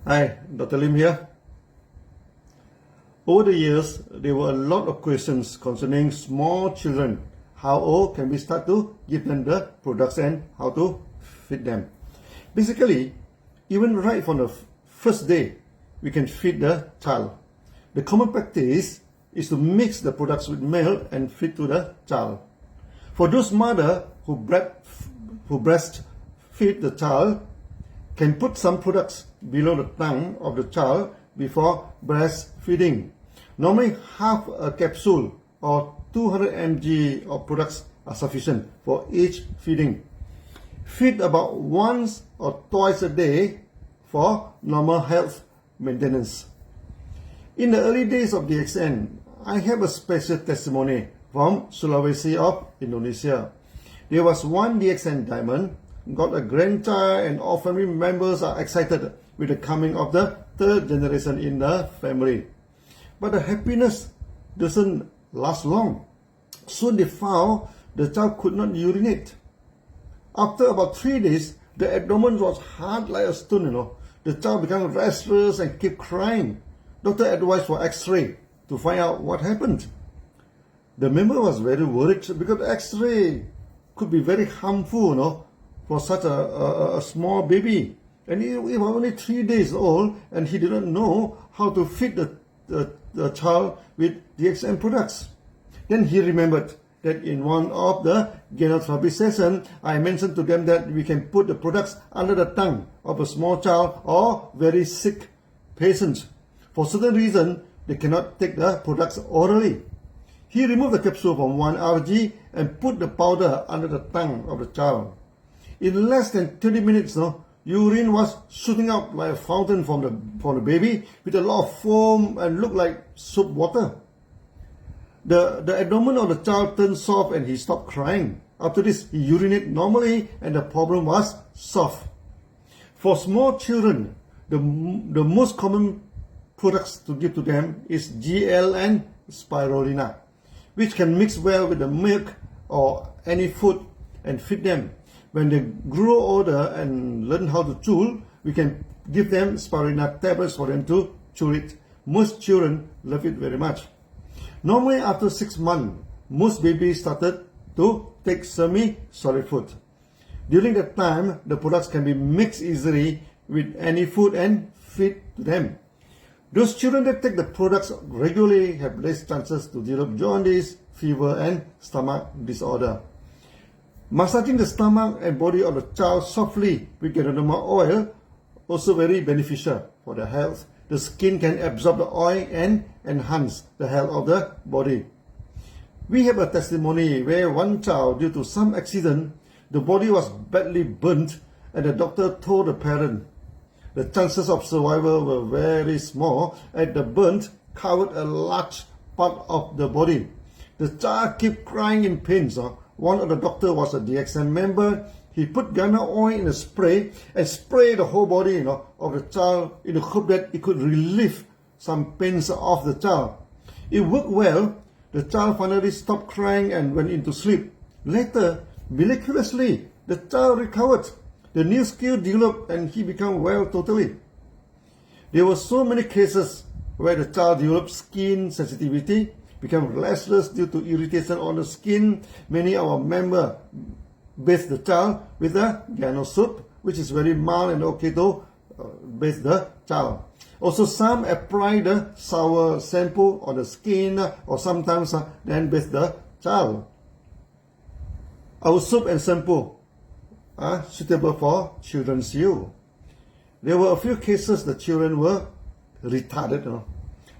Hi, Dr. Lim here. Over the years, there were a lot of questions concerning small children. How old can we start to give them the products and how to feed them? Basically, even right from the first day, we can feed the child. The common practice is to mix the products with milk and feed to the child. For those mothers who breastfeed the child, can put some products below the tongue of the child before breastfeeding. Normally, half a capsule or 200 mg of products are sufficient for each feeding. Feed about once or twice a day for normal health maintenance. In the early days of Dxn, I have a special testimony from Sulawesi of Indonesia. There was one Dxn diamond, got a grandchild, and all family members are excited with the coming of the third generation in the family. But the happiness doesn't last long. Soon they found the child could not urinate. After about 3 days, the abdomen was hard like a stone, The child became restless and kept crying. Doctor advised for X-ray to find out what happened. The member was very worried because X-ray could be very harmful, for such a small baby. And he was only 3 days old and he didn't know how to feed the child with Dxn products. Then he remembered that in one of the gynotherapy sessions, I mentioned to them that we can put the products under the tongue of a small child or very sick patient. For certain reason, they cannot take the products orally. He removed the capsule from 1 RG and put the powder under the tongue of the child. In less than 30 minutes, urine was shooting out like a fountain from the baby with a lot of foam and looked like soap water. The abdomen of the child turned soft and he stopped crying. After this, he urinated normally and the problem was solved. For small children, the most common products to give to them is GL and spirulina, which can mix well with the milk or any food and feed them. When they grow older and learn how to chew, we can give them spirulina tablets for them to chew it. Most children love it very much. Normally, after 6 months, most babies started to take semi-solid food. During that time, the products can be mixed easily with any food and feed to them. Those children that take the products regularly have less chances to develop jaundice, fever, and stomach disorder. Massaging the stomach and body of the child softly with ganoderma oil also very beneficial for their health. The skin can absorb the oil and enhance the health of the body. We have a testimony where one child, due to some accident, the body was badly burnt and the doctor told the parent the chances of survival were very small and the burnt covered a large part of the body. The child kept crying in pain. One of the doctor was a Dxn member. He put Ghana oil in a spray and sprayed the whole body of the child in the hope that it could relieve some pains of the child. It worked well. The child finally stopped crying and went into sleep. Later, miraculously, the child recovered. The new skill developed and he became well totally. There were so many cases where the child developed skin sensitivity, became restless due to irritation on the skin. Many of our members bathe the child with a Gano soup, which is very mild and okay to bathe the child. Also, some apply the sour shampoo on the skin or sometimes then bathe the child. Our soap and shampoo are suitable for children's use. There were a few cases the children were retarded.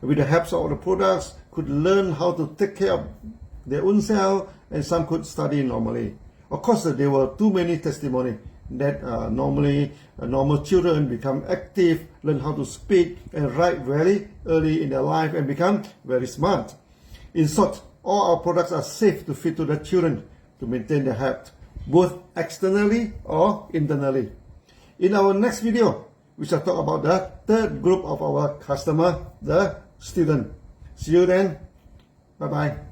With the help of the products, could learn how to take care of their own self, and some could study normally. Of course, there were too many testimonies that normal children become active, learn how to speak and write very early in their life and become very smart. In short, all our products are safe to feed to the children to maintain their health, both externally or internally. In our next video, we shall talk about the third group of our customer, the student. See you then. Bye-bye.